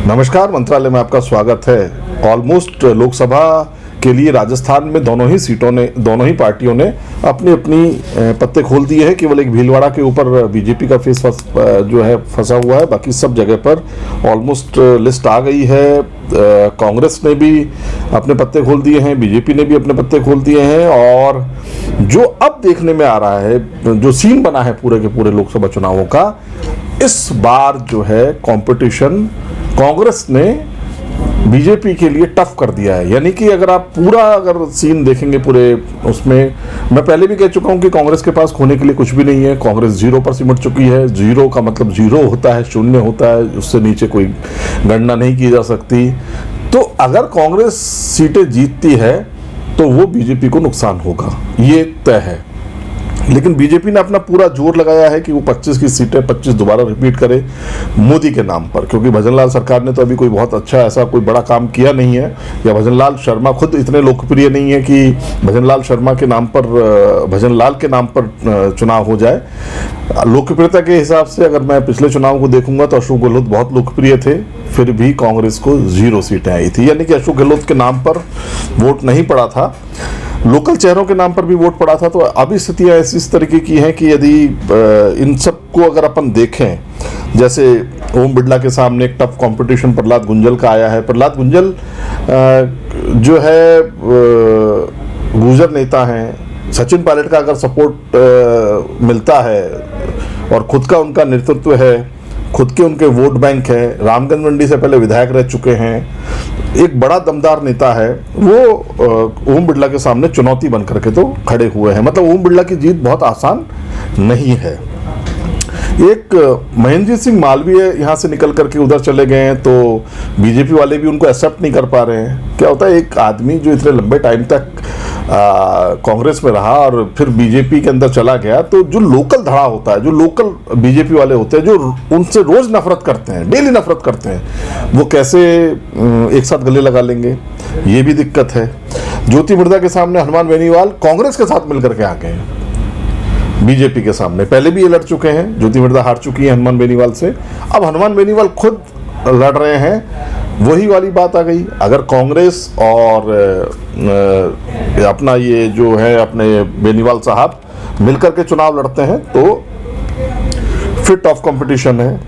नमस्कार, मंत्रालय में आपका स्वागत है। ऑलमोस्ट लोकसभा के लिए राजस्थान में दोनों ही पार्टियों ने अपनी अपनी पत्ते खोल दिए हैं। केवल एक भीलवाड़ा के ऊपर बीजेपी का फेस जो है फंसा हुआ है, बाकी सब जगह पर ऑलमोस्ट लिस्ट आ गई है। कांग्रेस ने भी अपने पत्ते खोल दिए हैं, बीजेपी ने भी अपने पत्ते खोल दिए हैं। और जो अब देखने में आ रहा है, जो सीन बना है पूरे के पूरे लोकसभा चुनावों का, इस बार जो है कंपटीशन कांग्रेस ने बीजेपी के लिए टफ कर दिया है। यानी कि अगर सीन देखेंगे पूरे उसमें, मैं पहले भी कह चुका हूं कि कांग्रेस के पास खोने के लिए कुछ भी नहीं है। कांग्रेस जीरो पर सिमट चुकी है। जीरो का मतलब जीरो होता है, शून्य होता है, उससे नीचे कोई गणना नहीं की जा सकती। तो अगर कांग्रेस सीटें जीतती है तो वो बीजेपी को नुकसान होगा, ये तय है। लेकिन बीजेपी ने अपना पूरा जोर लगाया है कि वो 25 की सीटें 25 दोबारा रिपीट करे मोदी के नाम पर, क्योंकि भजनलाल सरकार ने तो अभी कोई बहुत अच्छा ऐसा कोई बड़ा काम किया नहीं है, या भजनलाल शर्मा खुद इतने लोकप्रिय नहीं है कि भजनलाल के नाम पर चुनाव हो जाए। लोकप्रियता के हिसाब से अगर मैं पिछले चुनाव को देखूंगा तो अशोक गहलोत बहुत लोकप्रिय थे, फिर भी कांग्रेस को 0 सीटें आई थी। यानी कि अशोक गहलोत के नाम पर वोट नहीं पड़ा था, लोकल चेहरों के नाम पर भी वोट पड़ा था। तो अभी स्थितियां ऐसी इस तरीके की हैं कि यदि इन सब को अगर अपन देखें, जैसे ओम बिरला के सामने एक टफ कंपटीशन प्रहलाद गुंजल का आया है। प्रहलाद गुंजल जो है गुर्जर नेता हैं। सचिन पायलट का अगर सपोर्ट मिलता है और खुद का उनका नेतृत्व है, खुद के उनके वोट बैंक है, रामगंज मंडी से पहले विधायक रह चुके हैं, एक बड़ा दमदार नेता है, वो ओम बिरला के सामने चुनौती बन करके तो खड़े हुए हैं। मतलब ओम बिरला की जीत बहुत आसान नहीं है। एक महेंद्र सिंह मालवीय यहाँ से निकल करके उधर चले गए हैं, तो बीजेपी वाले भी उनको एक्सेप्ट नहीं कर पा रहे हैं। क्या होता है, एक आदमी जो इतने लंबे टाइम तक कांग्रेस में रहा और फिर बीजेपी के अंदर चला गया, तो जो लोकल धड़ा होता है, जो लोकल बीजेपी वाले होते हैं, जो उनसे रोज नफरत करते हैं, डेली नफरत करते हैं, वो कैसे एक साथ गले लगा लेंगे, ये भी दिक्कत है। ज्योति मिर्धा के सामने हनुमान बेनीवाल कांग्रेस के साथ मिलकर के आ गए हैं बीजेपी के सामने। पहले भी ये लड़ चुके हैं, ज्योति मिर्धा हार चुकी है हनुमान बेनीवाल से, अब हनुमान बेनीवाल खुद लड़ रहे हैं। वही वाली बात आ गई, अगर कांग्रेस और अपना ये जो है अपने बेनीवाल साहब मिलकर के चुनाव लड़ते हैं तो फिर टफ कंपटीशन है।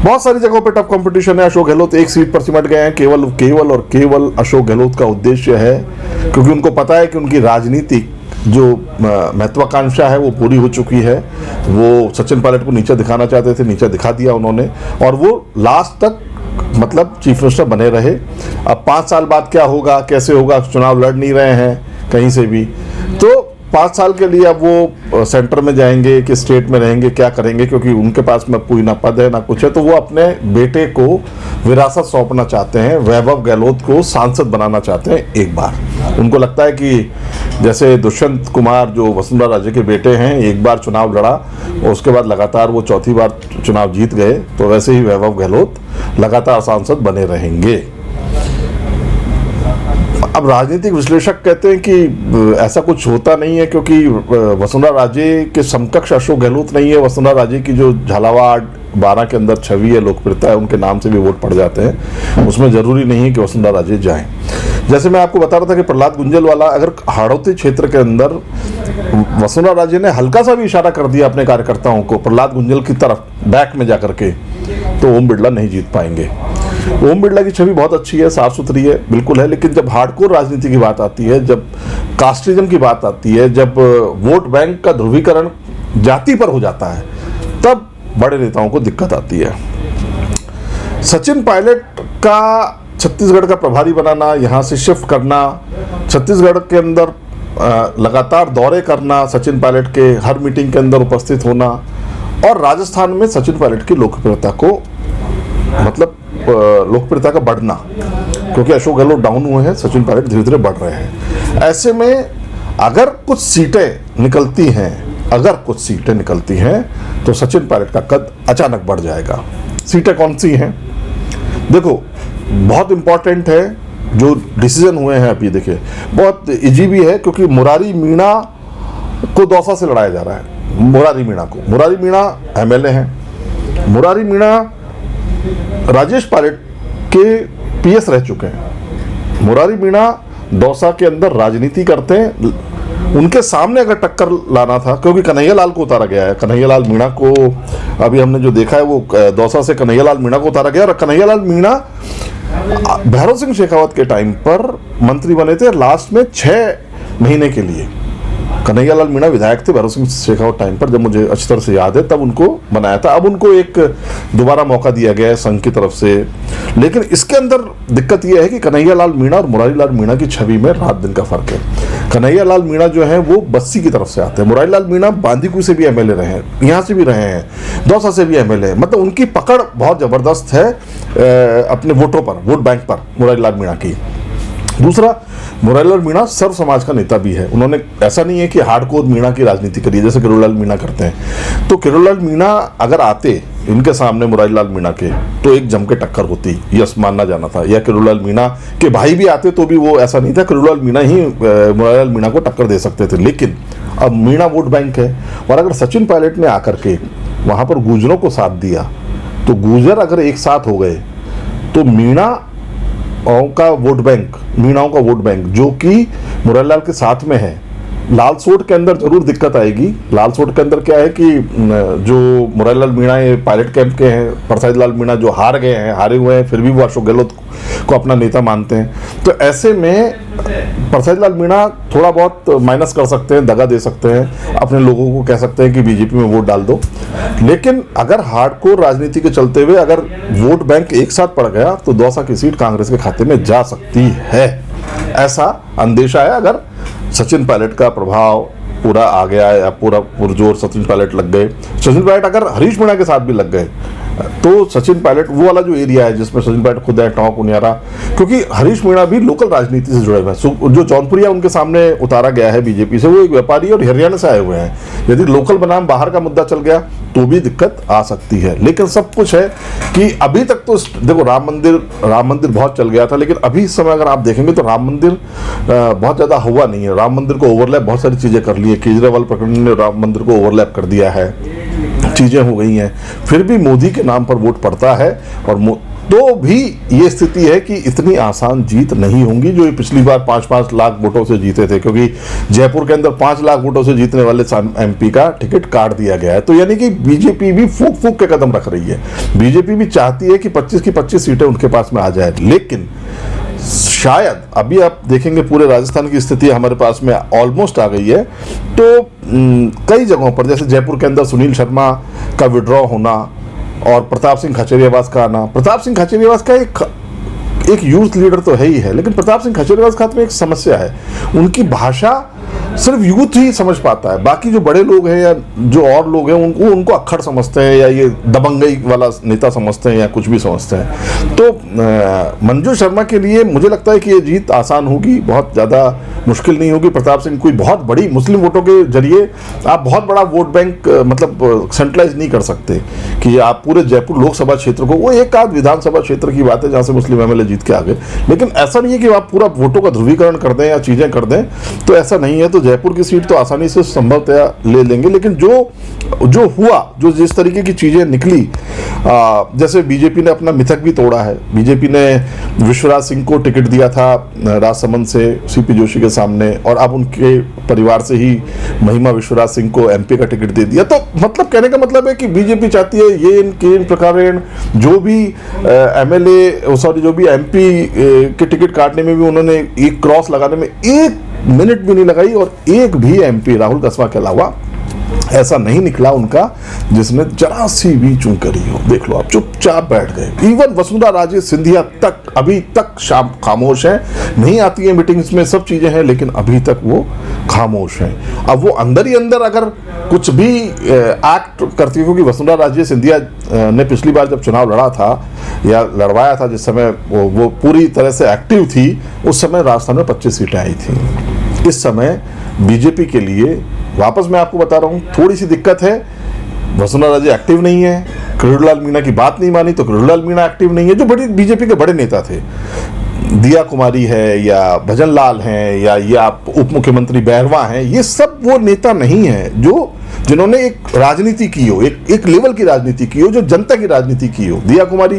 बहुत सारी जगहों पे टफ कंपटीशन है। अशोक गहलोत एक सीट पर सिमट गए हैं। केवल अशोक गहलोत का उद्देश्य है, क्योंकि उनको पता है कि उनकी राजनीतिक जो महत्वाकांक्षा है वो पूरी हो चुकी है। वो सचिन पायलट को नीचे दिखाना चाहते थे, नीचे दिखा दिया उन्होंने, और वो लास्ट तक मतलब चीफ मिनिस्टर बने रहे। अब 5 साल बाद क्या होगा, कैसे होगा, चुनाव लड़ नहीं रहे हैं कहीं से भी, तो 5 साल के लिए अब वो सेंटर में जाएंगे कि स्टेट में रहेंगे, क्या करेंगे, क्योंकि उनके पास में कोई ना पद है ना कुछ है। तो वो अपने बेटे को विरासत सौंपना चाहते हैं, वैभव गहलोत को सांसद बनाना चाहते हैं एक बार। उनको लगता है कि जैसे दुष्यंत कुमार जो वसुंधरा राजे के बेटे हैं, एक बार चुनाव लड़ा और उसके बाद लगातार वो चौथी बार चुनाव जीत गए, तो वैसे ही वैभव गहलोत लगातार सांसद बने रहेंगे। अब राजनीतिक विश्लेषक कहते हैं कि ऐसा कुछ होता नहीं है, क्योंकि वसुंधरा राजे के समकक्ष अशोक गहलोत नहीं है। वसुंधरा राजे की जो झालावाड़ 12 के अंदर छवि है, लोकप्रियता है, उनके नाम से भी वोट पड़ जाते हैं। उसमें जरूरी नहीं है कि वसुंधरा राजे जाएं। जैसे मैं आपको बता रहा था कि प्रहलाद गुंजल वाला, अगर हाड़ौती क्षेत्र के अंदर वसुंधरा राजे ने हल्का सा भी इशारा कर दिया अपने कार्यकर्ताओं को प्रहलाद गुंजल की तरफ बैक में जाकर के, तो ओम बिरला नहीं जीत पाएंगे। ओम बिरला की छवि बहुत अच्छी है, साफ सुथरी है, बिल्कुल है, लेकिन जब हार्डकोर राजनीति की बात आती है, जब कास्टिज्म की बात आती है, जब वोट बैंक का ध्रुवीकरण जाति पर हो जाता है, तब बड़े नेताओं को दिक्कत आती है। सचिन पायलट का छत्तीसगढ़ का प्रभारी बनाना, यहाँ से शिफ्ट करना, छत्तीसगढ़ के अंदर लगातार दौरे करना, सचिन पायलट के हर मीटिंग के अंदर उपस्थित होना, और राजस्थान में सचिन पायलट की लोकप्रियता को मतलब लोकप्रियता का बढ़ना, क्योंकि अशोक गहलोत डाउन हुए हैं, सचिन पायलट धीरे धीरे बढ़ रहे हैं। ऐसे में अगर कुछ सीटें निकलती हैं तो सचिन पायलट का कद अचानक बढ़ जाएगा। सीटें कौन सी हैं? देखो, बहुत इंपॉर्टेंट है जो डिसीजन हुए हैं अभी। देखिए, बहुत इजी भी है, क्योंकि मुरारी मीणा को दौसा से लड़ाया जा रहा है। मुरारी मीणा MLA हैं। मुरारी मीणा राजेश पायलट के पीएस रह चुके हैं। मुरारी मीणा दौसा के अंदर राजनीति करते हैं, उनके सामने अगर टक्कर लाना था, क्योंकि कन्हैयालाल को उतारा गया है, कन्हैयालाल मीणा को अभी हमने जो देखा है वो दौसा से कन्हैयालाल मीणा को उतारा गया, और कन्हैयालाल मीणा भैरव सिंह शेखावत के टाइम पर मंत्री बने थे लास्ट में 6 महीने के लिए। कन्हैयालाल मीणा विधायक थे भैरव सिंह शेखावत टाइम पर, जब मुझे अच्छी तरह से याद है, तब उनको बनाया था। अब उनको एक दोबारा मौका दिया गया है संघ की तरफ से, लेकिन इसके अंदर दिक्कत यह है कि कन्हैयालाल मीणा और मुरारी लाल मीणा की छवि में रात दिन का फर्क है। कन्हैयालाल मीणा जो है वो बस्सी की तरफ से आते हैं, मुरारी लाल मीणा बांदीकुई से भी एमएलए रहे हैं, यहाँ से भी रहे हैं, दौसा से भी एमएलए है, मतलब उनकी पकड़ बहुत जबरदस्त है अपने वोटों पर, वोट बैंक पर मुरारी लाल मीणा की। दूसरा, मुरारी लाल मीणा सर्व समाज का नेता भी है। उन्होंने ऐसा नहीं है कि हार्डकोर मीणा की राजनीति करी है जैसे किरोड़ीलाल मीणा करते हैं। तो किरोड़ीलाल मीणा अगर आते इनके सामने मुरारी लाल मीणा के, तो एक जम के टक्कर होती, यस मानना जाना था। या किरोड़ीलाल मीणा के भाई भी आते तो भी वो ऐसा नहीं था, किरोड़ीलाल मीणा ही मुरारी लाल मीणा को टक्कर दे सकते थे। लेकिन अब मीणा वोट बैंक है, और अगर सचिन पायलट ने आकर के वहाँ पर गुर्जरों को साथ दिया, तो गुर्जर अगर एक साथ हो गए तो मीणाओं का वोट बैंक, मीणाओं का वोट बैंक जो कि मुरारी लाल के साथ में है, लालसोट के अंदर जरूर दिक्कत आएगी। लालसोट के अंदर क्या है कि जो मुरारी लाल मीणा ये पायलट कैंप के हैं, परसादी लाल मीणा जो हारे हुए हैं, फिर भी वो अशोक गहलोत को अपना नेता मानते हैं। तो ऐसे में परसादी लाल मीणा थोड़ा बहुत माइनस कर सकते हैं, दगा दे सकते हैं, अपने लोगों को कह सकते हैं कि बीजेपी में वोट डाल दो। लेकिन अगर हार्डकोर राजनीति के चलते हुए अगर वोट बैंक एक साथ पड़ गया तो दौसा की सीट कांग्रेस के खाते में जा सकती है, ऐसा अंदेशा है। अगर सचिन पायलट का प्रभाव पूरा आ गया या पूरा पुरजोर सचिन पायलट लग गए, सचिन पायलट अगर हरीश मीणा के साथ भी लग गए, तो सचिन पायलट वो वाला जो एरिया है जिसमें सचिन पायलट खुद है, टोंक उनियारा, क्योंकि हरीश मीणा भी लोकल राजनीति से जुड़े हुए हैं। जो जौनपुरिया उनके सामने उतारा गया है बीजेपी से, वो एक व्यापारी और हरियाणा से आए हुए हैं। यदि लोकल बनाम बाहर का मुद्दा चल गया तो भी दिक्कत आ सकती है। लेकिन सब कुछ है कि अभी तक तो देखो राम मंदिर बहुत चल गया था, लेकिन अभी इस समय अगर आप देखेंगे तो राम मंदिर बहुत ज़्यादा हुआ नहीं है। राम मंदिर को ओवरलैप बहुत सारी चीज़ें कर ली है, केजरीवाल प्रकरण ने राम मंदिर को ओवरलैप कर दिया है, चीज़ें हो गई हैं, फिर भी मोदी के नाम पर वोट पड़ता है। और तो भी ये स्थिति है कि इतनी आसान जीत नहीं होंगी जो ये पिछली बार 5-5 लाख वोटों से जीते थे, क्योंकि जयपुर के अंदर 5 लाख वोटों से जीतने वाले एमपी का टिकट काट दिया गया है। तो यानी कि बीजेपी भी फूक फूक के कदम रख रही है। बीजेपी भी चाहती है कि 25 की 25 सीटें उनके पास में आ जाए, लेकिन शायद अभी आप देखेंगे पूरे राजस्थान की स्थिति हमारे पास में ऑलमोस्ट आ गई है। तो कई जगहों पर जैसे जयपुर के अंदर सुनील शर्मा का विड्रॉ होना और प्रताप सिंह खचरियावास का आना। प्रताप सिंह खचरियावास का एक यूथ लीडर तो है ही है, लेकिन प्रताप सिंह खचरियावास का में एक समस्या है, उनकी भाषा सिर्फ यूथ ही समझ पाता है। बाकी जो बड़े लोग हैं या जो और लोग हैं उनको अक्खड़ समझते हैं या ये दबंगई वाला नेता समझते हैं या कुछ भी समझते हैं। तो मंजू शर्मा के लिए मुझे लगता है कि ये जीत आसान होगी, बहुत ज़्यादा मुश्किल नहीं होगी। प्रताप सिंह कोई बहुत बड़ी मुस्लिम वोटों के जरिए आप बहुत बड़ा वोट बैंक मतलब सेंट्रलाइज नहीं कर सकते कि आप पूरे जयपुर लोकसभा क्षेत्र को, वो एक आध विधानसभा क्षेत्र की बात है जहाँ से मुस्लिम एमएलए जीत के आ गए, लेकिन ऐसा नहीं है कि आप पूरा वोटों का ध्रुवीकरण कर दें या चीज़ें कर दें, तो ऐसा नहीं है। तो जयपुर की सीट तो आसानी से संभवतया ले लेंगे, लेकिन जो हुआ, जो जिस तरीके की चीज़ें निकली, जैसे बीजेपी ने अपना मिथक भी तोड़ा है। बीजेपी ने विश्वराज सिंह को टिकट दिया था राजसमंद से सीपी जोशी के सामने, और अब उनके परिवार से ही महिमा विश्वराज सिंह को एमपी का टिकट दे दिया। तो मतलब कहने का मतलब है कि बीजेपी चाहती है ये इन प्रकार जो भी एमएलए सॉरी जो भी एमपी के टिकट काटने में भी उन्होंने एक क्रॉस लगाने में 1 मिनट भी नहीं लगाई, और एक भी एमपी राहुल कस्बा के अलावा ऐसा नहीं निकला उनका जिसने जरा सी भी चूं करी हो। देख लो आप, चुपचाप बैठ गए। इवन वसुंधरा राजे सिंधिया तक अभी तक खामोश है, नहीं आती है मीटिंग्स में, सब चीजें हैं, लेकिन अभी तक वो खामोश हैं। अब वो अंदर ही अंदर अगर कुछ भी एक्ट करती हो, क्योंकि वसुंधरा राजे सिंधिया ने पिछली बार जब चुनाव लड़ा था या लड़वाया था, जिस समय वो पूरी तरह से एक्टिव थी, उस समय राजस्थान में 25 सीटें आई थी। इस समय बीजेपी के लिए वापस मैं आपको बता रहा हूँ थोड़ी सी दिक्कत है। वसुंधरा राजे एक्टिव नहीं है, किरोड़ीलाल मीणा की बात नहीं मानी तो किरोड़ीलाल मीणा एक्टिव नहीं है, जो बड़ी बीजेपी के बड़े नेता थे, दिया कुमारी है या भजन लाल हैं या ये आप उप मुख्यमंत्री बैरवा हैं, ये सब वो नेता नहीं है जो जिन्होंने एक राजनीति की हो, एक लेवल की राजनीति की हो, जो जनता की राजनीति की हो। दिया कुमारी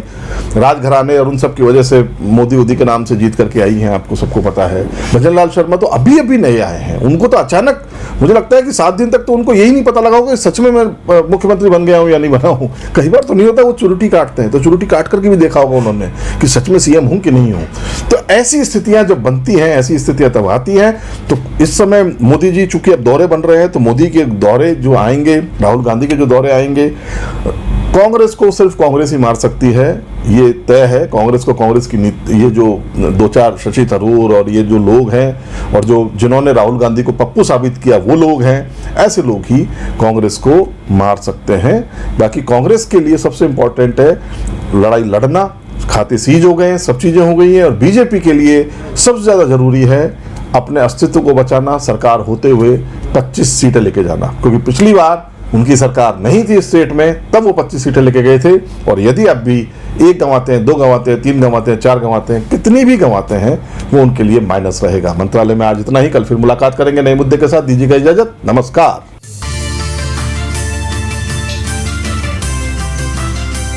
राजघराने और उन सब की वजह से मोदी के नाम से जीत करके आई हैं, आपको सबको पता है। भजन लाल शर्मा तो अभी अभी नए आए हैं, उनको तो अचानक, मुझे लगता है कि 7 दिन तक तो उनको यही नहीं पता लगा होगा कि सच में मैं मुख्यमंत्री बन गया हूं या नहीं बना हूं। कई बार तो नहीं होता, वो चुरुटी काटते हैं, तो चुरुटी काट करके भी देखा होगा उन्होंने कि सच में सीएम हूं कि नहीं हूं। तो ऐसी स्थितियां जब बनती हैं, ऐसी स्थितियां तब आती हैं। तो इस समय मोदी जी चूंकि अब दौरे बन रहे हैं, तो मोदी के दौरे जो आएंगे, राहुल गांधी के जो दौरे आएंगे, कांग्रेस को सिर्फ कांग्रेस ही मार सकती है, ये तय है। कांग्रेस को, कांग्रेस की नीति, ये जो 2-4 शशि थरूर और ये जो लोग हैं और जो जिन्होंने राहुल गांधी को पप्पू साबित किया, वो लोग हैं, ऐसे लोग ही कांग्रेस को मार सकते हैं। बाकी कांग्रेस के लिए सबसे इंपॉर्टेंट है लड़ाई लड़ना, खाते सीज हो गए, सब चीजें हो गई हैं। और बीजेपी के लिए सबसे ज्यादा जरूरी है अपने अस्तित्व को बचाना, सरकार होते हुए 25 सीटें लेके जाना, क्योंकि पिछली बार उनकी सरकार नहीं थी स्टेट में, तब वो 25 सीटें लेके गए थे। और यदि अब भी 1 गंवाते हैं, 2 गंवाते हैं, 3 गंवाते हैं, 4 गंवाते हैं, कितनी भी गंवाते हैं, वो उनके लिए माइनस रहेगा। मंत्रालय में आज इतना ही, कल फिर मुलाकात करेंगे नए मुद्दे के साथ। दीजिएगा इजाजत, नमस्कार।